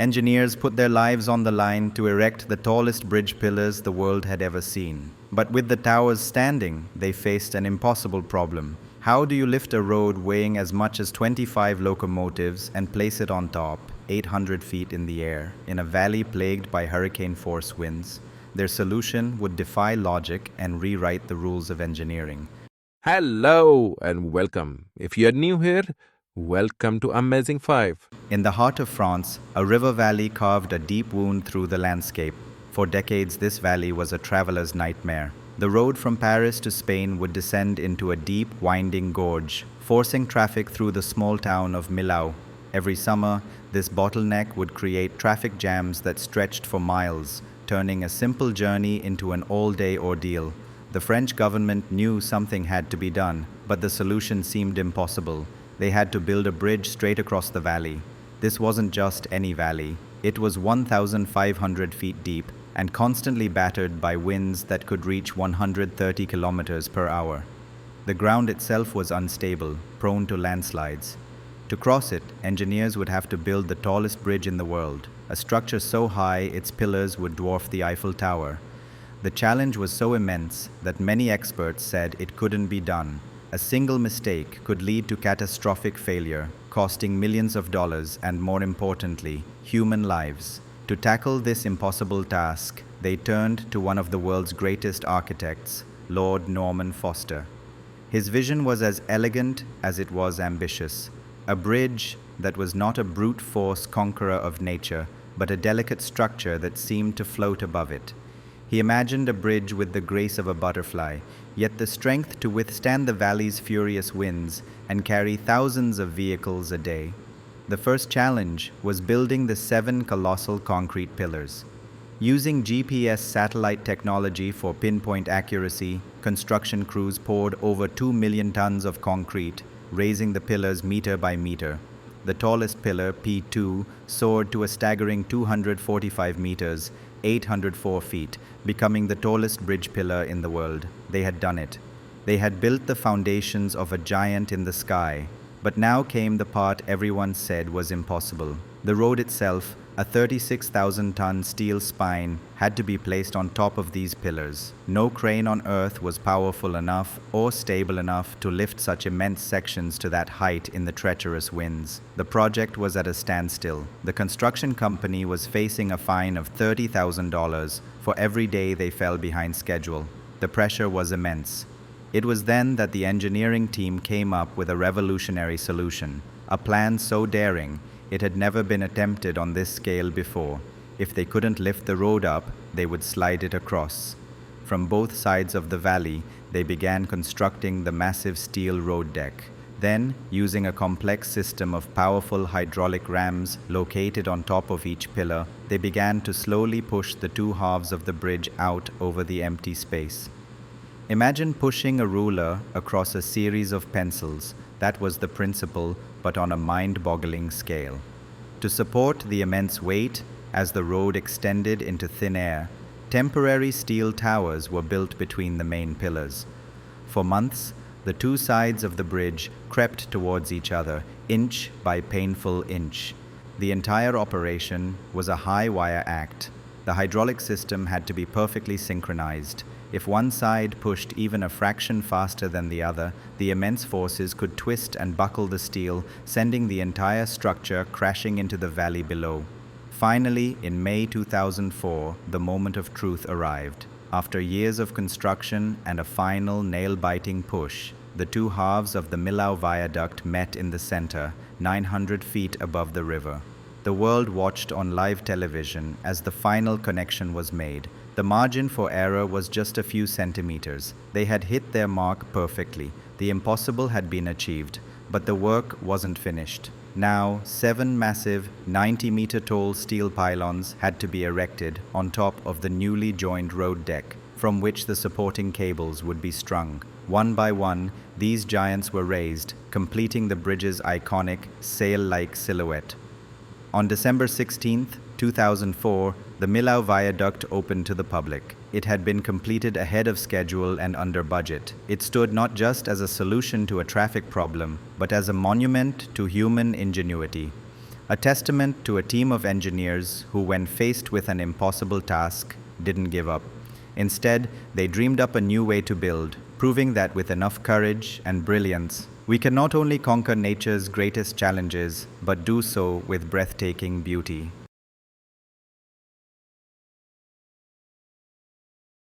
Engineers put their lives on the line to erect the tallest bridge pillars the world had ever seen. But with the towers standing, they faced an impossible problem. How do you lift a road weighing as much as 25 locomotives and place it on top, 800 feet in the air, in a valley plagued by hurricane-force winds? Their solution would defy logic and rewrite the rules of engineering. Hello and welcome. If you're new here, welcome to Amazing 5. In the heart of France, a river valley carved a deep wound through the landscape. For decades, this valley was a traveler's nightmare. The road from Paris to Spain would descend into a deep, winding gorge, forcing traffic through the small town of Millau. Every summer, this bottleneck would create traffic jams that stretched for miles, turning a simple journey into an all-day ordeal. The French government knew something had to be done, but the solution seemed impossible. They had to build a bridge straight across the valley. This wasn't just any valley. It was 1,500 feet deep and constantly battered by winds that could reach 130 kilometers per hour. The ground itself was unstable, prone to landslides. To cross it, engineers would have to build the tallest bridge in the world, a structure so high its pillars would dwarf the Eiffel Tower. The challenge was so immense that many experts said it couldn't be done. A single mistake could lead to catastrophic failure, costing millions of dollars and, more importantly, human lives. To tackle this impossible task, they turned to one of the world's greatest architects, Lord Norman Foster. His vision was as elegant as it was ambitious, a bridge that was not a brute force conqueror of nature, but a delicate structure that seemed to float above it. He imagined a bridge with the grace of a butterfly, yet the strength to withstand the valley's furious winds and carry thousands of vehicles a day. The first challenge was building the 7 colossal concrete pillars. Using GPS satellite technology for pinpoint accuracy, construction crews poured over 2 million tons of concrete, raising the pillars meter by meter. The tallest pillar, P2, soared to a staggering 245 meters, 804 feet, becoming the tallest bridge pillar in the world. They had done it. They had built the foundations of a giant in the sky. But now came the part everyone said was impossible. The road itself, a 36,000-ton steel spine, had to be placed on top of these pillars. No crane on Earth was powerful enough or stable enough to lift such immense sections to that height in the treacherous winds. The project was at a standstill. The construction company was facing a fine of $30,000 for every day they fell behind schedule. The pressure was immense. It was then that the engineering team came up with a revolutionary solution, a plan so daring it had never been attempted on this scale before. If they couldn't lift the road up, they would slide it across. From both sides of the valley, they began constructing the massive steel road deck. Then, using a complex system of powerful hydraulic rams located on top of each pillar, they began to slowly push the two halves of the bridge out over the empty space. Imagine pushing a ruler across a series of pencils. That was the principle, but on a mind-boggling scale. To support the immense weight, as the road extended into thin air, temporary steel towers were built between the main pillars. For months, the two sides of the bridge crept towards each other, inch by painful inch. The entire operation was a high-wire act. The hydraulic system had to be perfectly synchronized. If one side pushed even a fraction faster than the other, the immense forces could twist and buckle the steel, sending the entire structure crashing into the valley below. Finally, in May 2004, the moment of truth arrived. After years of construction and a final nail-biting push, the two halves of the Millau Viaduct met in the center, 900 feet above the river. The world watched on live television as the final connection was made. The margin for error was just a few centimeters. They had hit their mark perfectly. The impossible had been achieved, but the work wasn't finished. Now, 7 massive, 90-meter-tall steel pylons had to be erected on top of the newly joined road deck, from which the supporting cables would be strung. One by one, these giants were raised, completing the bridge's iconic, sail-like silhouette. On December 16, 2004, the Millau Viaduct opened to the public. It had been completed ahead of schedule and under budget. It stood not just as a solution to a traffic problem, but as a monument to human ingenuity. A testament to a team of engineers who, when faced with an impossible task, didn't give up. Instead, they dreamed up a new way to build, proving that with enough courage and brilliance, we can not only conquer nature's greatest challenges, but do so with breathtaking beauty.